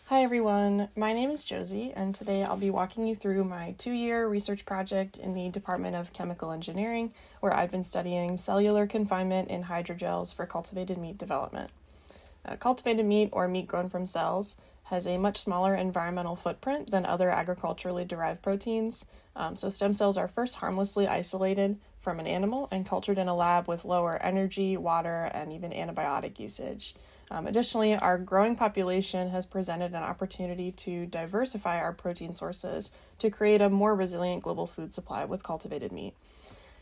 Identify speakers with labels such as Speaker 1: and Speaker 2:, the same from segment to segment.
Speaker 1: Hi everyone, my name is Josie, and today I'll be walking you through my 2-year research project in the Department of Chemical Engineering, where I've been studying cellular confinement in hydrogels for cultivated meat development. Cultivated meat, or meat grown from cells, has a much smaller environmental footprint than other agriculturally derived proteins, so stem cells are first harmlessly isolated from an animal and cultured in a lab with lower energy, water, and even antibiotic usage. Additionally, our growing population has presented an opportunity to diversify our protein sources to create a more resilient global food supply with cultivated meat.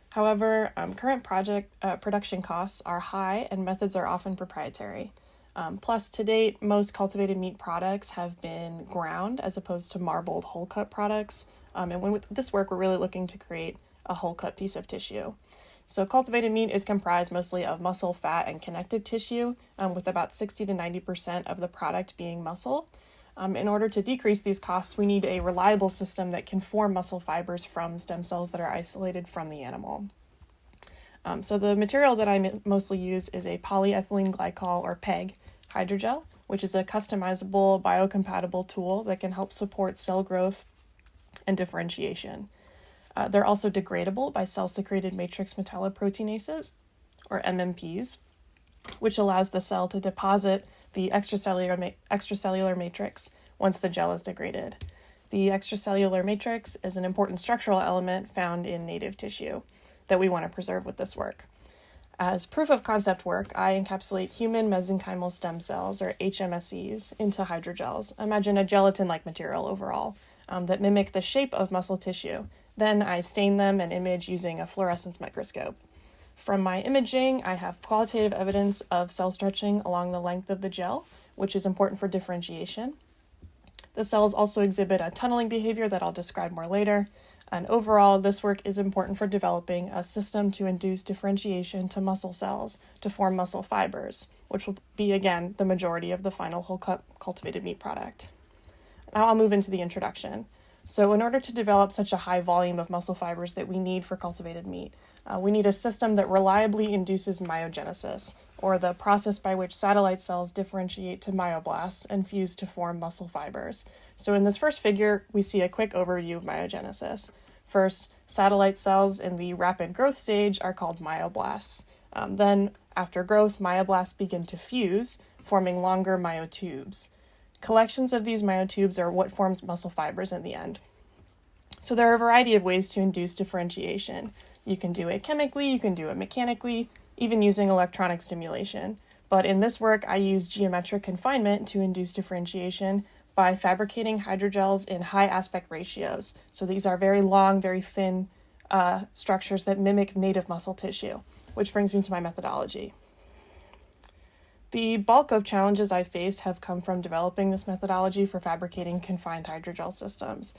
Speaker 1: However, current production costs are high and methods are often proprietary. Plus, to date, most cultivated meat products have been ground as opposed to marbled whole cut products. And with this work, we're really looking to create a whole cut piece of tissue. So cultivated meat is comprised mostly of muscle, fat, and connective tissue, with about 60 to 90% of the product being muscle. In order to decrease these costs, we need a reliable system that can form muscle fibers from stem cells that are isolated from the animal. So the material that I mostly use is a polyethylene glycol, or PEG, hydrogel, which is a customizable biocompatible tool that can help support cell growth and differentiation. They're also degradable by cell-secreted matrix metalloproteinases, or MMPs, which allows the cell to deposit the extracellular matrix once the gel is degraded. The extracellular matrix is an important structural element found in native tissue that we want to preserve with this work. As proof of concept work, I encapsulate human mesenchymal stem cells, or HMSCs, into hydrogels. Imagine a gelatin-like material overall that mimic the shape of muscle tissue. Then I stain them and image using a fluorescence microscope. From my imaging, I have qualitative evidence of cell stretching along the length of the gel, which is important for differentiation. The cells also exhibit a tunneling behavior that I'll describe more later. And overall, this work is important for developing a system to induce differentiation to muscle cells to form muscle fibers, which will be, again, the majority of the final whole cut cultivated meat product. Now I'll move into the introduction. So in order to develop such a high volume of muscle fibers that we need for cultivated meat, we need a system that reliably induces myogenesis, or the process by which satellite cells differentiate to myoblasts and fuse to form muscle fibers. So in this first figure, we see a quick overview of myogenesis. First, satellite cells in the rapid growth stage are called myoblasts. Then, after growth, myoblasts begin to fuse, forming longer myotubes. Collections of these myotubes are what forms muscle fibers in the end. So there are a variety of ways to induce differentiation. You can do it chemically, you can do it mechanically, even using electronic stimulation. But in this work, I use geometric confinement to induce differentiation by fabricating hydrogels in high aspect ratios. So these are very long, very thin structures that mimic native muscle tissue, which brings me to my methodology. The bulk of challenges I faced have come from developing this methodology for fabricating confined hydrogel systems.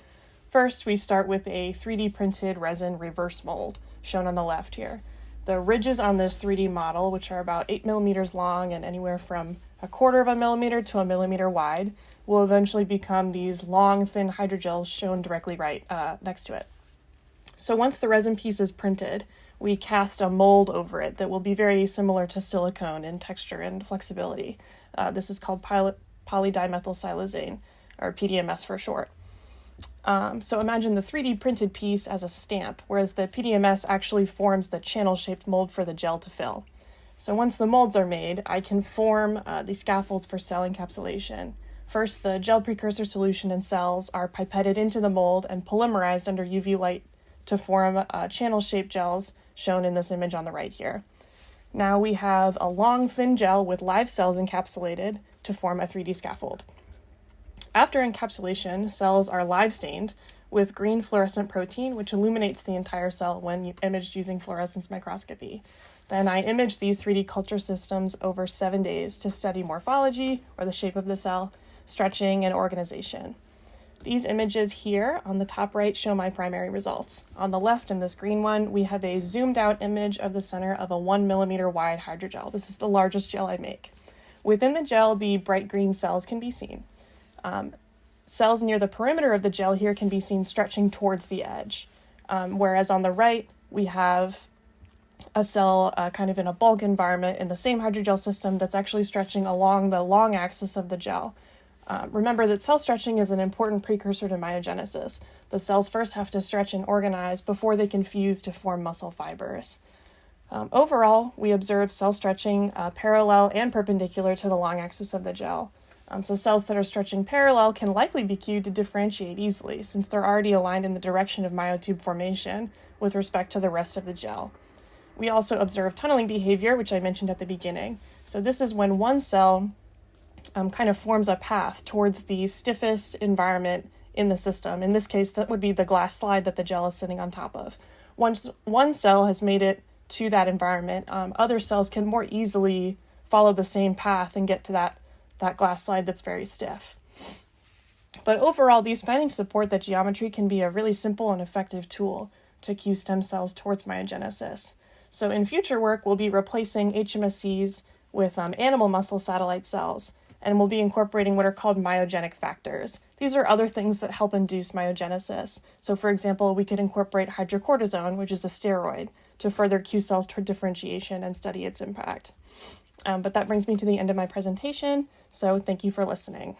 Speaker 1: First, we start with a 3D printed resin reverse mold, shown on the left here. The ridges on this 3D model, which are about 8 millimeters long and anywhere from 1/4 of a millimeter to 1 millimeter wide, will eventually become these long, thin hydrogels shown directly right next to it. So once the resin piece is printed, we cast a mold over it that will be very similar to silicone in texture and flexibility. This is called polydimethylsiloxane, or PDMS for short. So imagine the 3D printed piece as a stamp, whereas the PDMS actually forms the channel-shaped mold for the gel to fill. So once the molds are made, I can form the scaffolds for cell encapsulation. First, the gel precursor solution and cells are pipetted into the mold and polymerized under UV light to form channel-shaped gels, shown in this image on the right here. Now we have a long, thin gel with live cells encapsulated to form a 3D scaffold. After encapsulation, cells are live stained with green fluorescent protein, which illuminates the entire cell when imaged using fluorescence microscopy. Then I image these 3D culture systems over 7 days to study morphology, or the shape of the cell, stretching, and organization. These images here on the top right show my primary results. On the left, in this green one, we have a zoomed out image of the center of a 1 millimeter wide hydrogel. This is the largest gel I make. Within the gel, the bright green cells can be seen. Cells near the perimeter of the gel here can be seen stretching towards the edge, whereas on the right, we have a cell kind of in a bulk environment in the same hydrogel system that's actually stretching along the long axis of the gel. Remember that cell stretching is an important precursor to myogenesis. The cells first have to stretch and organize before they can fuse to form muscle fibers. Overall, we observe cell stretching parallel and perpendicular to the long axis of the gel. So cells that are stretching parallel can likely be cued to differentiate easily, since they're already aligned in the direction of myotube formation with respect to the rest of the gel. We also observe tunneling behavior, which I mentioned at the beginning. So this is when one cell kind of forms a path towards the stiffest environment in the system. In this case, that would be the glass slide that the gel is sitting on top of. Once one cell has made it to that environment, other cells can more easily follow the same path and get to that glass slide that's very stiff. But overall, these findings support that geometry can be a really simple and effective tool to cue stem cells towards myogenesis. So in future work, we'll be replacing HMSCs with animal muscle satellite cells, and we'll be incorporating what are called myogenic factors. These are other things that help induce myogenesis. So for example, we could incorporate hydrocortisone, which is a steroid, to further cue cells toward differentiation and study its impact. But that brings me to the end of my presentation, so thank you for listening.